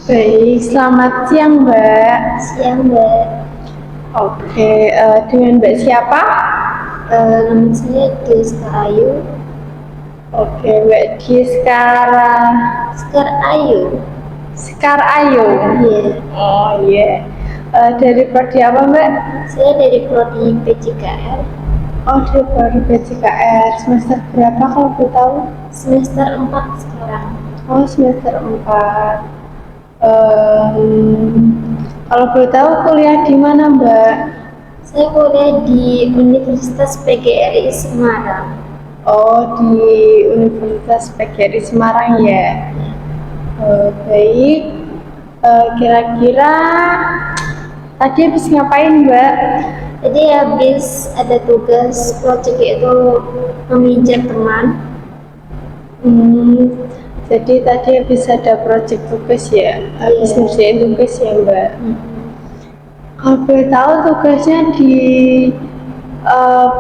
Baik, selamat siang Mbak. Siang, Mbak. Oke, dengan Mbak siapa? Nama saya Deska Ayu. Oke, Mbak Giskara Sekar Ayu. Sekar Ayu. Iya. Oh iya. Dari prodi apa Mbak? Saya dari prodi PJKR. Oh, dari prodi PJKR. Semester berapa kalau boleh tahu? Semester 4 sekarang. Oh, semester 4. Kalau boleh tahu kuliah di mana Mbak? Saya kuliah di Universitas PGRI Semarang. Oh, di Universitas PGRI Semarang ya. Baik. Kira-kira tadi habis ngapain Mbak? Jadi habis ada tugas project itu memijat teman. Jadi tadi habis ada project tugas ya, habis ngerjain tugas ya Mbak. Kalau boleh tahu tugasnya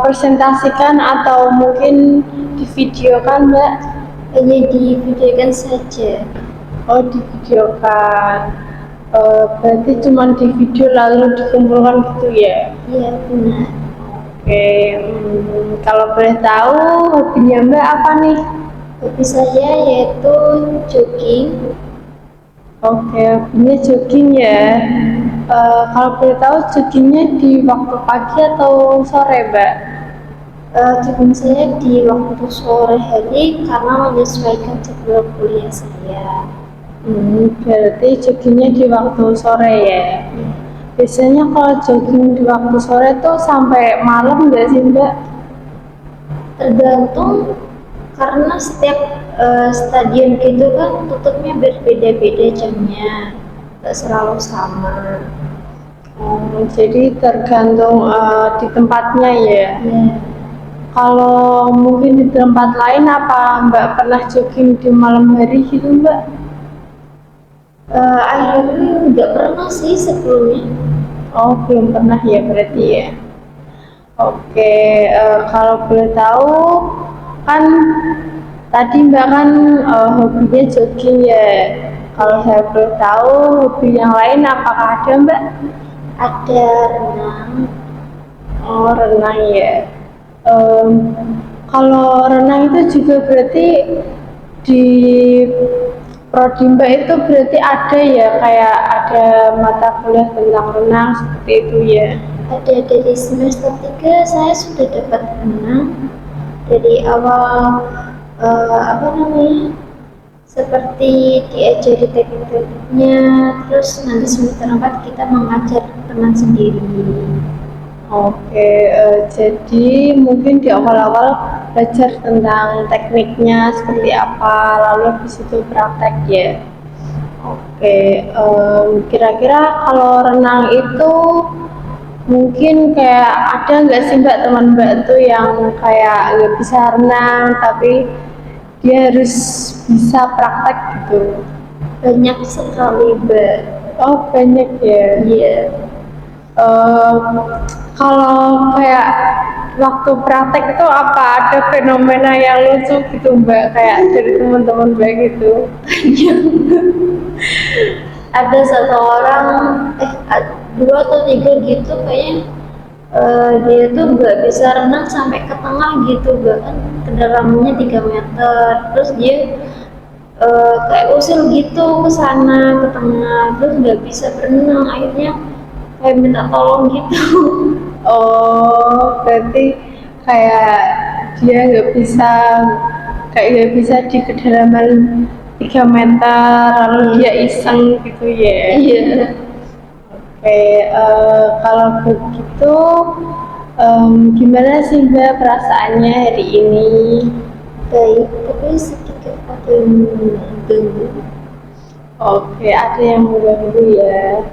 presentasikan atau mungkin di video kan Mbak? Hanya divideokan saja. Oh, di videokan. Berarti cuma di video lalu dikumpulkan gitu ya? Iya, benar. Oke, kalau boleh tahu hobinya Mbak apa nih? Hobi saya yaitu jogging. Oke, hobinya jogging ya. Kalau boleh tahu joggingnya di waktu pagi atau sore Mbak? Jogging saya di waktu sore hari karena menyesuaikan jadwal kuliah saya. Berarti joggingnya di waktu sore ya. Biasanya kalau jogging di waktu sore tuh sampai malam nggak sih Mbak? Tergantung karena setiap stadion gitu kan tutupnya berbeda-beda jamnya, nggak selalu sama. Jadi tergantung di tempatnya ya. Kalau mungkin di tempat lain apa Mbak pernah jogging di malam hari gitu Mbak? Akhirnya nggak pernah sih sebelumnya. Oh, belum pernah ya berarti ya. Oke, kalau boleh tahu kan tadi Mbak kan hobinya jogging ya. Kalau saya boleh tahu hobi yang lain apakah ada Mbak? Ada renang. Oh, renang ya. Kalau renang itu juga berarti di prodi Mbak itu berarti ada ya kayak ada mata kuliah tentang renang seperti itu ya. Ada dari semester 3 saya sudah dapat renang dari awal seperti diajari teknik-tekniknya, terus nanti semester 4 kita mengajar renang sendiri. Oke, jadi mungkin di awal-awal belajar tentang tekniknya seperti apa, lalu habis itu praktek ya. Oke, kira-kira kalau renang itu mungkin kayak ada nggak sih Mbak teman Mbak tuh yang kayak nggak bisa renang tapi dia harus bisa praktek gitu? Banyak sekali, Mbak. Oh, banyak ya. Iya. Kalau kayak waktu praktek itu apa ada fenomena yang lucu gitu Mbak kayak dari teman-teman Mbak gitu? Ada satu orang, 2 atau 3 gitu kayaknya, dia tuh nggak bisa renang sampai ke tengah gitu, bahkan kedalamannya 3 meter, terus dia kayak usil gitu ke sana ke tengah, terus nggak bisa berenang, akhirnya kayak minta tolong gitu. Oh, berarti kayak dia nggak bisa di kedalaman 3 meter lalu dia iseng gitu ya. Iya. Oke, kalau begitu gimana sih Mbak perasaannya hari ini? Baik, tapi sedikit ada yang mengganggu. Oke, ada yang mengganggu ya.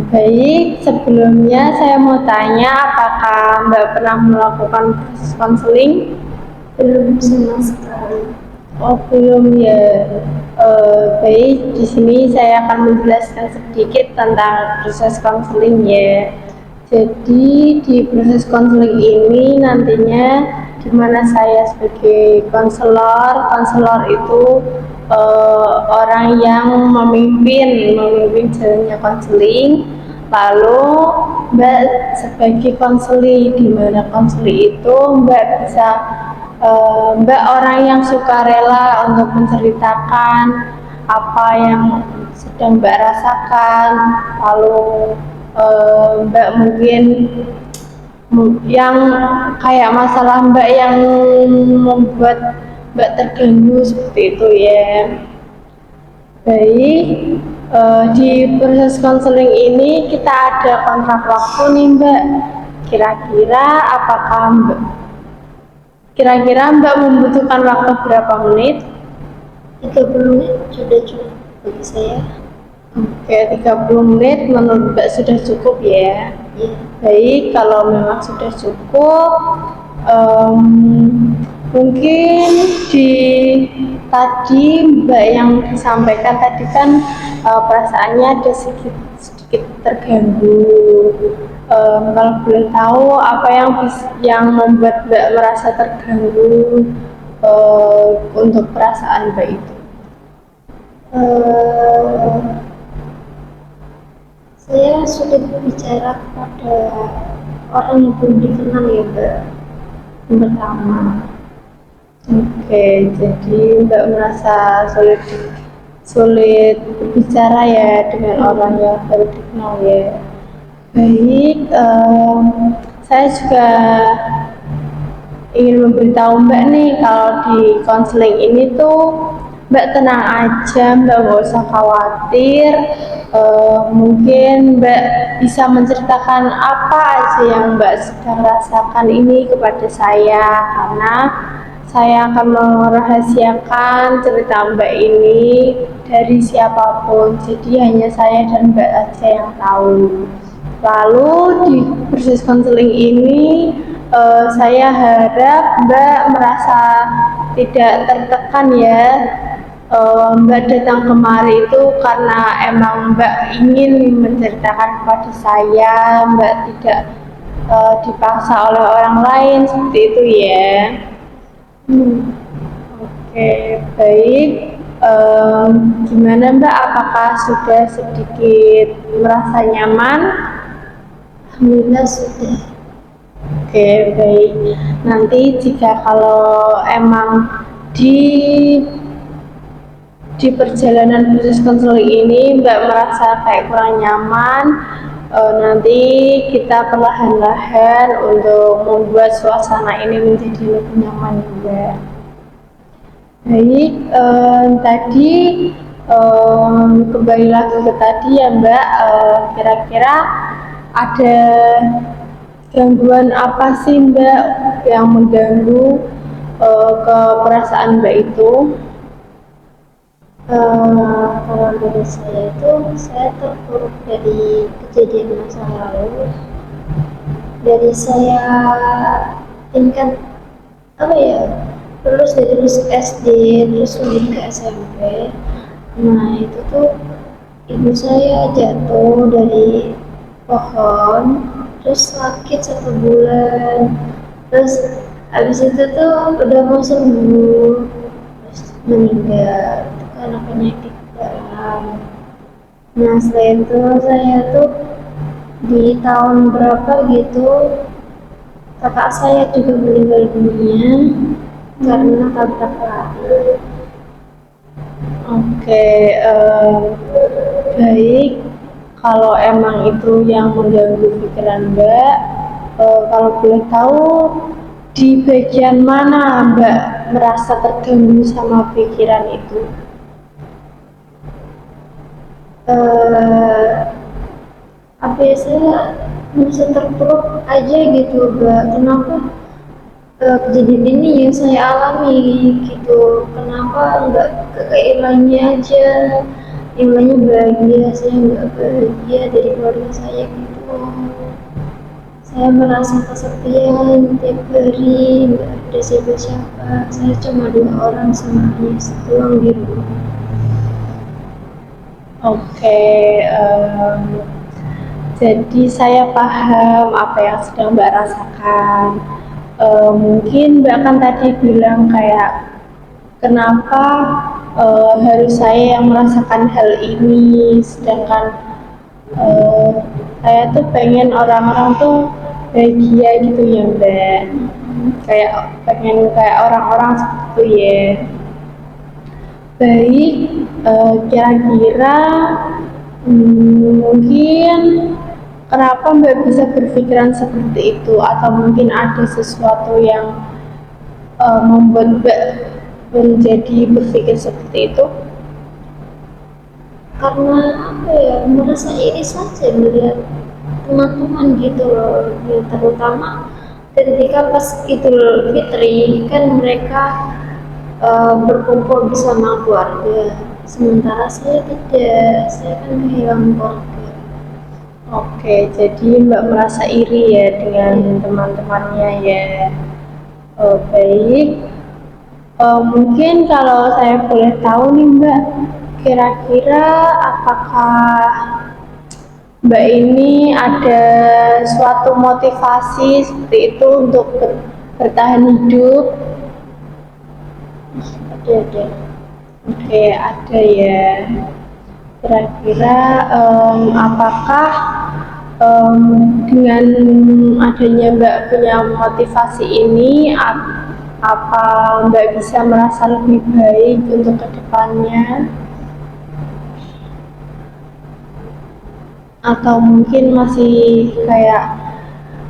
Baik, sebelumnya saya mau tanya apakah Mbak pernah melakukan proses konseling? Belum sama sekali. Oh, belum ya. Baik, di sini saya akan menjelaskan sedikit tentang proses konseling ya. Jadi di proses konseling ini nantinya di mana saya sebagai konselor itu orang yang memimpin jalannya konseling. Lalu Mbak sebagai konseli, di mana konseli itu Mbak bisa Mbak orang yang suka rela untuk menceritakan apa yang sedang Mbak rasakan. Lalu Mbak mungkin yang kayak masalah Mbak yang membuat Mbak terganggu seperti itu ya. Baik, di proses konseling ini kita ada kontrak waktu nih Mbak. Kira-kira Mbak membutuhkan waktu berapa menit? 30 menit sudah cukup bagi saya. Oke, 30 menit menurut Mbak sudah cukup ya. Ya, Baik, kalau memang sudah cukup, mungkin di tadi Mbak yang disampaikan tadi kan perasaannya ada sedikit terganggu. Kalau boleh tahu apa yang membuat Mbak merasa terganggu untuk perasaan Mbak itu? eh, saya sudah berbicara kepada orang yang belum dikenal ya Mbak, yang pertama. Oke, jadi Mbak merasa sulit berbicara ya dengan orang yang baru dikenal ya. Baik, saya juga ingin memberitahu Mbak nih kalau di konseling ini tuh Mbak tenang aja, Mbak nggak usah khawatir. Mungkin Mbak bisa menceritakan apa aja yang Mbak sedang rasakan ini kepada saya, karena saya akan merahasiakan cerita Mbak ini dari siapapun. Jadi hanya saya dan Mbak aja yang tahu. Lalu di proses konseling ini saya harap Mbak merasa tidak tertekan ya. Mbak datang kemari itu karena emang Mbak ingin menceritakan kepada saya, Mbak tidak dipaksa oleh orang lain seperti itu ya. Oke, baik. Gimana Mbak? Apakah sudah sedikit merasa nyaman? Alhamdulillah sudah. Oke, baik. Nanti jika kalau emang di perjalanan proses konseling ini Mbak merasa kayak kurang nyaman, nanti kita perlahan-lahan untuk membuat suasana ini menjadi lebih nyaman juga. Baik, tadi kembali lagi ke tadi ya Mbak, kira-kira ada gangguan apa sih Mbak yang mengganggu ke perasaan Mbak itu? Kalau dari saya itu, saya terpuruk dari kejadian masa lalu. Dari saya tingkat apa ya, lulus SD terus lanjut ke SMP. Nah itu tuh ibu saya jatuh dari pohon, terus sakit 1 bulan, terus habis itu tuh udah mau sembuh, terus meninggal itu karena penyakit dalam. Nah setelah itu saya tuh di tahun berapa gitu kakak saya juga meninggal dunia karena tabrak lari. Oke, baik. Kalau emang itu yang mengganggu pikiran Mbak, kalau boleh tahu di bagian mana Mbak merasa terganggu sama pikiran itu? Apa ya, saya merasa terpuruk aja gitu Mbak, kenapa kejadian ini yang saya alami gitu, kenapa nggak kayak lainnya aja, yang lainnya bahagia, saya nggak bahagia dari keluarga saya gitu. Saya merasa kesepian tiap hari, nggak ada siapa-siapa, saya cuma 2 orang sama ayah doang di rumah. Oke, jadi saya paham apa yang sedang Mbak rasakan. Mungkin Mbak kan tadi bilang kayak kenapa harus saya yang merasakan hal ini, sedangkan eh, saya tuh pengen orang-orang tuh bahagia gitu ya Mbak, kayak pengen kayak orang-orang seperti itu ya. Baik, kira-kira mungkin kenapa Mbak bisa berpikiran seperti itu, atau mungkin ada sesuatu yang membuat Mbak menjadi berpikir seperti itu? Karena apa ya, merasa iri saja melihat teman-teman gitu loh, ya, terutama ketika pas Idul Fitri kan mereka berkumpul bersama keluarga, sementara saya tidak, saya kan kehilangan keluarga. Oke, jadi Mbak merasa iri ya dengan teman-temannya ya. Oh, baik. Mungkin kalau saya boleh tahu nih Mbak, kira-kira apakah Mbak ini ada suatu motivasi seperti itu untuk bertahan hidup? Ada. Oke, ada ya. Kira-kira apakah dengan adanya Mbak punya motivasi ini, apa Mbak bisa merasa lebih baik untuk kedepannya? Atau mungkin masih kayak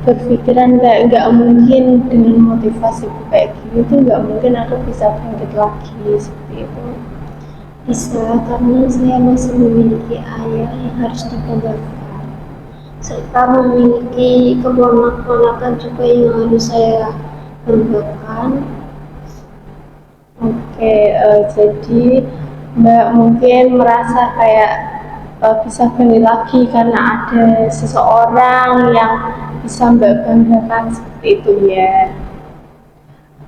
berpikiran kayak nggak mungkin dengan motivasi kayak gini tuh nggak mungkin aku bisa bangkit lagi seperti itu? Bisa, karena saya masih memiliki ayah yang harus dibanggakan, serta memiliki keponakan juga yang harus saya banggakan. Oke, jadi Mbak mungkin merasa kayak bisa bangkit lagi karena ada seseorang yang bisa Mbak banggakan seperti itu ya.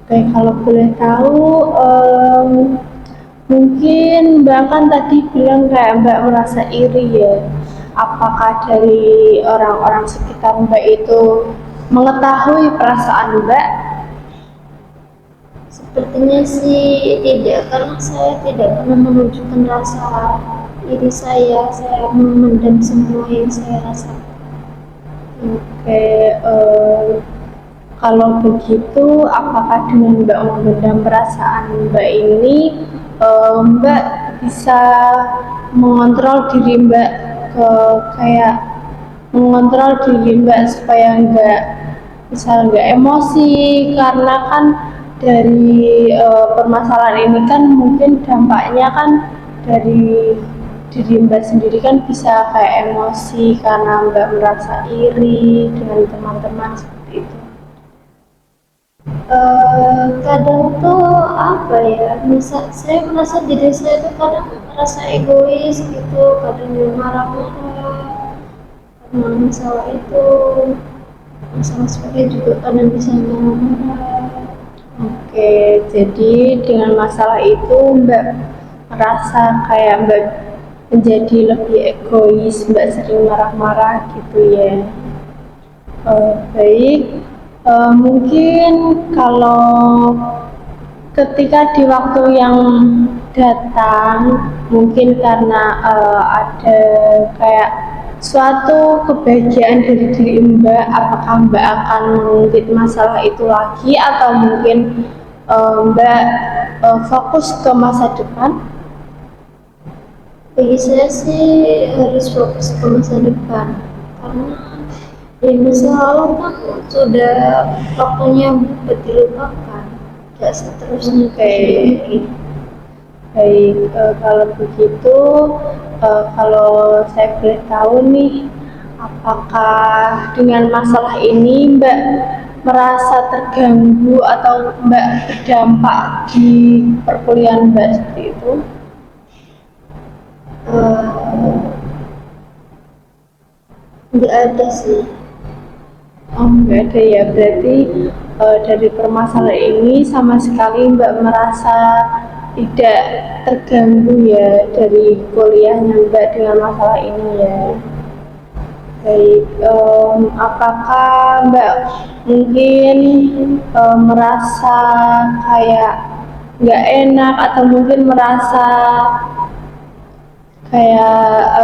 Oke, kalau boleh tahu, mungkin Mbak kan tadi bilang kayak Mbak merasa iri ya. Apakah dari orang-orang sekitar Mbak itu mengetahui perasaan Mbak? Sepertinya sih tidak, karena saya tidak pernah menunjukkan rasa iri saya memendam semua yang saya rasakan. Oke, kalau begitu, apakah dengan Mbak memendam perasaan Mbak ini, Mbak bisa mengontrol diri Mbak ke kayak mengontrol diri Mbak supaya nggak emosi, karena kan dari permasalahan ini kan mungkin dampaknya kan dari diri Mbak sendiri kan bisa kayak emosi karena Mbak merasa iri dengan teman-teman seperti itu. Kadang tuh apa ya, saya merasa diri saya tuh kadang merasa egois gitu, kadang marah-marah karena masalah itu, masalah sepele juga kadang bisa marah-marah. Oke, jadi dengan masalah itu Mbak merasa kayak Mbak menjadi lebih egois, Mbak sering marah-marah gitu ya. Baik, mungkin kalau ketika di waktu yang datang, mungkin karena ada kayak suatu kebahagiaan dari diri Mbak, apakah Mbak akan mengungkit masalah itu lagi, atau mungkin Mbak fokus ke masa depan? Bagi saya sih harus fokus ke masa depan, karena di masa lalu kan sudah waktunya buat dilupakan, gak seterusnya Oke, baik, kalau begitu, kalau saya boleh tahu nih, apakah dengan masalah ini Mbak merasa terganggu atau Mbak berdampak di perkuliahan Mbak seperti itu? nggak ada sih. Oh, nggak ada ya, berarti dari permasalahan ini sama sekali Mbak merasa tidak terganggu ya dari kuliahnya Mbak dengan masalah ini ya. Baik, apakah Mbak mungkin merasa kayak nggak enak atau mungkin merasa kayak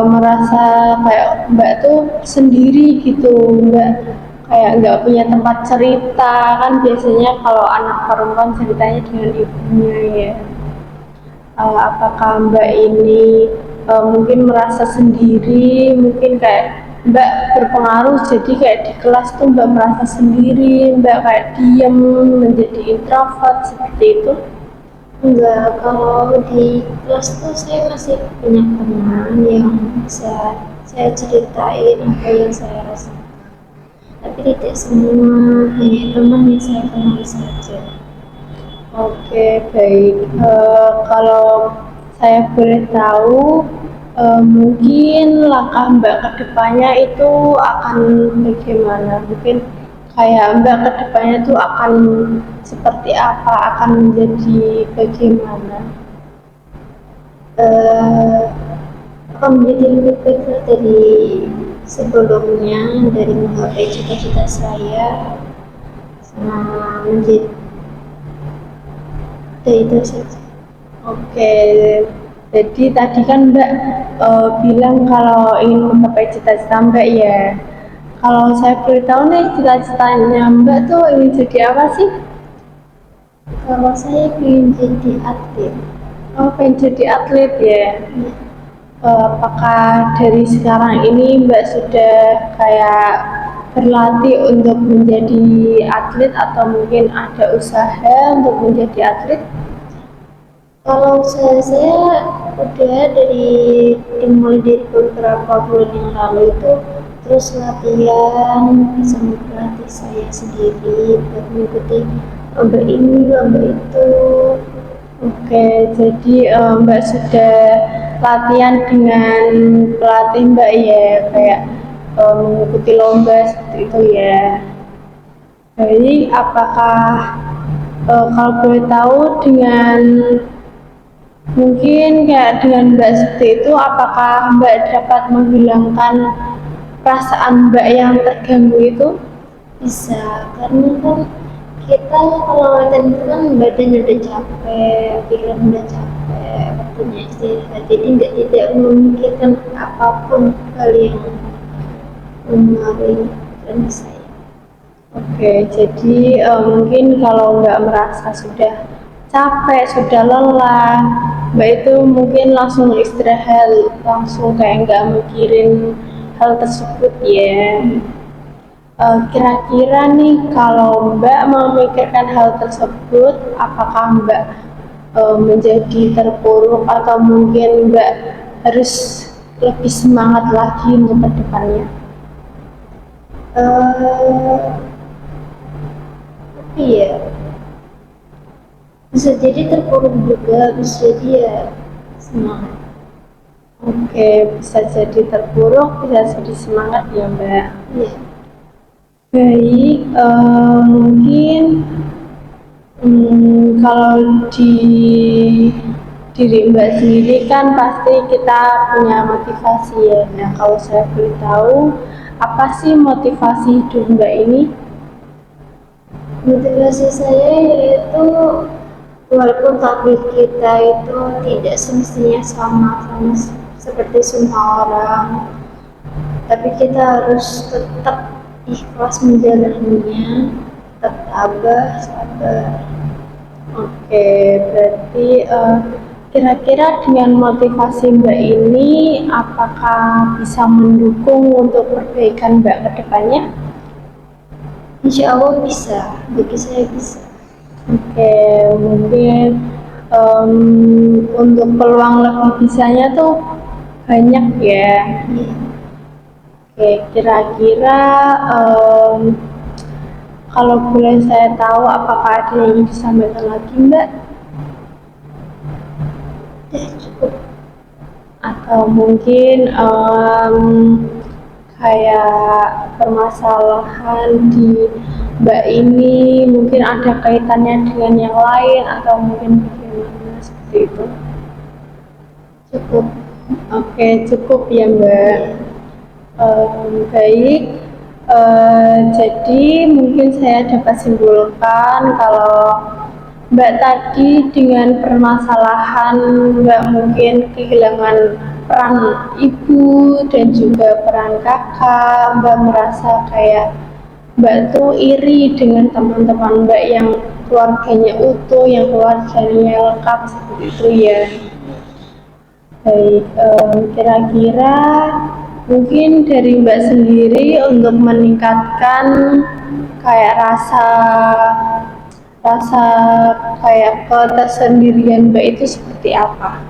merasa kayak Mbak tuh sendiri gitu, nggak punya tempat cerita. Kan biasanya kalau anak perempuan ceritanya dengan ibunya ya. Apakah Mbak ini mungkin merasa sendiri, mungkin kayak Mbak berpengaruh jadi kayak di kelas tuh Mbak merasa sendiri, Mbak kayak diem menjadi introvert seperti itu? Enggak, kalau di kelas tuh saya masih punya teman yang bisa saya ceritain apa yang saya rasakan. Tapi tidak semua, hanya teman yang saya kenal saja. Oke, baik. Kalau saya boleh tahu, mungkin langkah Mbak ke depannya itu akan bagaimana? Mungkin kayak Mbak ke depannya itu akan seperti apa? Akan menjadi bagaimana? Eh, akan menjadi lebih baik dari sebelumnya, dari menggapai cita-cita saya, sama menjadi itu saja. Oke, jadi tadi kan Mbak bilang kalau ingin menggapai cita-cita Mbak ya. Kalau saya boleh tahu nih cita-citanya Mbak tuh ingin jadi apa sih? Kalau saya ingin jadi atlet, Oh, pengen jadi atlet ya. Apakah dari sekarang ini Mbak sudah kayak berlatih untuk menjadi atlet atau mungkin ada usaha untuk menjadi atlet? kalau saya udah dimulai dari beberapa bulan yang lalu itu terus latihan sama pelatih saya sendiri buat mengikuti lomba ini lomba itu. Oke, jadi Mbak sudah latihan dengan pelatih Mbak ya, kayak mengikuti lomba seperti itu ya. Jadi apakah kalau boleh tahu dengan mungkin kayak dengan Mbak seperti itu, apakah Mbak dapat menghilangkan perasaan Mbak yang terganggu itu? Bisa, karena kan kita kalau latihan itu kan badan udah capek, pikiran udah capek, waktunya istirahat, jadi tidak memikirkan apapun hal yang mempengaruhi pikiran saya. Oke, jadi mungkin kalau Mbak merasa sudah capek, sudah lelah, Mbak itu mungkin langsung istirahat, langsung kayak nggak mikirin hal tersebut ya. Kira-kira nih kalau Mbak memikirkan hal tersebut, apakah Mbak menjadi terpuruk atau mungkin Mbak harus lebih semangat lagi untuk ke depannya? Tapi ya bisa jadi terpuruk juga, bisa jadi ya semangat. Oke, bisa jadi terpuruk, bisa jadi semangat ya Mbak. Ya, Baik, mungkin kalau di diri Mbak sendiri kan pasti kita punya motivasi ya. Nah, kalau saya boleh tahu, apa sih motivasi hidup Mbak ini? motivasi saya yaitu walaupun takdir kita itu tidak semestinya sama seperti semua orang, tapi kita harus tetap ikhlas menjalaninya, tetap sabar. Oke, berarti kira-kira dengan motivasi Mbak ini, apakah bisa mendukung untuk perbaikan Mbak ke depannya? Insya Allah bisa, bagi saya bisa. Oke, mungkin untuk peluang lebih bisanya tuh banyak ya. Ya. Oke, kira-kira kalau boleh saya tahu apakah ada yang ingin disampaikan lagi Mbak? Cukup. Atau mungkin kayak permasalahan di Mbak ini mungkin ada kaitannya dengan yang lain atau mungkin bagaimana seperti itu? Cukup. Oke, cukup ya Mbak. Baik, jadi mungkin saya dapat simpulkan kalau Mbak tadi dengan permasalahan Mbak mungkin kehilangan peran ibu dan juga peran kakak, Mbak merasa kayak Mbak tuh iri dengan teman-teman Mbak yang keluarganya utuh, yang keluarganya lengkap seperti itu ya. Baik, kira-kira mungkin dari Mbak sendiri untuk meningkatkan kayak rasa rasa kayak ketersendirian Mbak itu seperti apa?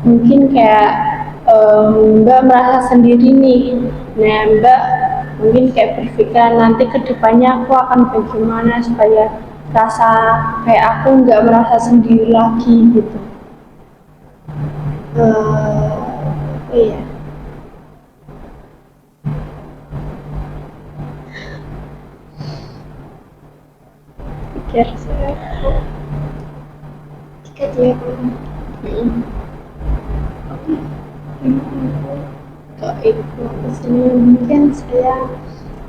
Mungkin kayak Mbak merasa sendiri nih. Nah, Mbak mungkin kayak berpikiran nanti ke depannya aku akan bagaimana supaya rasa kayak aku nggak merasa sendiri lagi gitu. Iya, pikir saya. Jika dia Mm. Kak itu kesini mungkin saya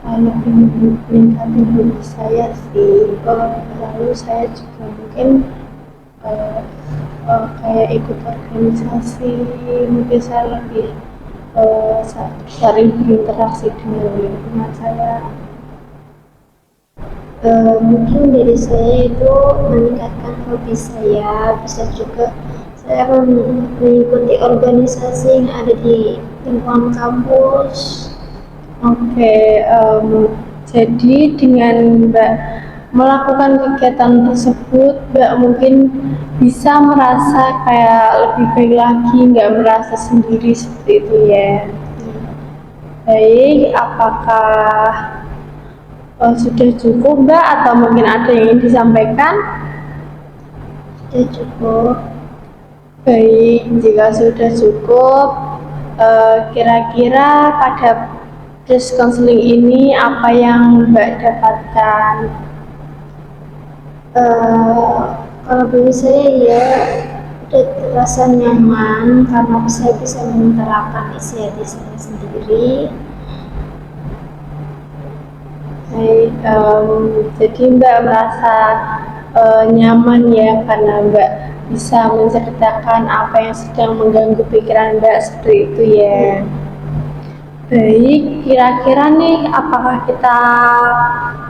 lebih meningkatkan hobi saya sih. Lalu saya juga mungkin eh, kayak ikut organisasi, mungkin saya lebih sering berinteraksi dengan lingkungan saya. mungkin dari saya itu meningkatkan hobi saya, bisa juga saya mengikuti organisasi yang ada di lingkungan kampus. Oke, jadi dengan Mbak melakukan kegiatan tersebut, Mbak mungkin bisa merasa kayak lebih baik lagi, nggak merasa sendiri seperti itu ya. Baik, apakah sudah cukup Mbak atau mungkin ada yang ingin disampaikan? Sudah cukup. Baik, jika sudah cukup, kira-kira pada press counseling ini apa yang Mbak dapatkan? Kalau bagi saya ya udah terasa nyaman karena saya bisa mengutarakan isi hati saya sendiri. Baik, jadi Mbak merasa nyaman ya karena Mbak bisa menceritakan apa yang sedang mengganggu pikiran Mbak seperti itu ya. Baik, kira-kira nih apakah kita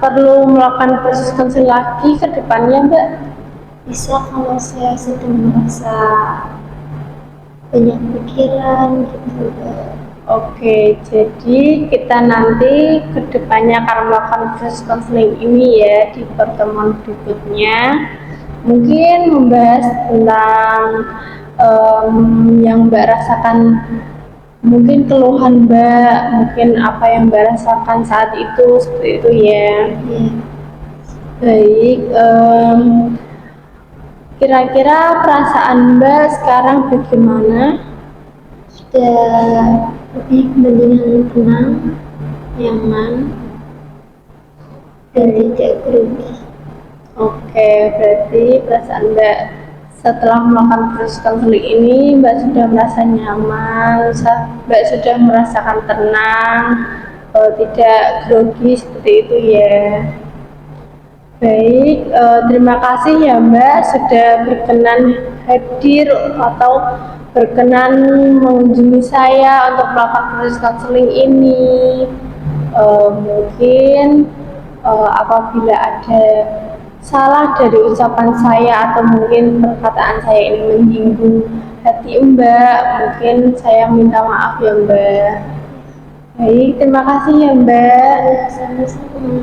perlu melakukan proses konseling lagi ke depannya Mbak? Bisa kalau saya sedang merasa banyak pikiran gitu. Oke, jadi kita nanti kedepannya akan melakukan proses konseling ini ya di pertemuan berikutnya. Mungkin membahas tentang yang Mbak rasakan, mungkin keluhan Mbak, mungkin apa yang Mbak rasakan saat itu seperti itu ya. Ya, Baik, kira-kira perasaan Mbak sekarang bagaimana? sudah lebih mendingan, tenang, nyaman, dan tidak grogi. Oke, berarti perasaan Mbak setelah melakukan proses konseling ini Mbak sudah merasa nyaman, Mbak sudah merasakan tenang, tidak grogi seperti itu ya. Baik, terima kasih ya Mbak sudah berkenan hadir atau berkenan mengunjungi saya untuk melakukan proses konseling ini. Mungkin apabila ada salah dari ucapan saya atau mungkin perkataan saya ini menyinggung hati Mbak, mungkin saya minta maaf ya Mbak. Baik, terima kasih ya Mbak. Sama-sama.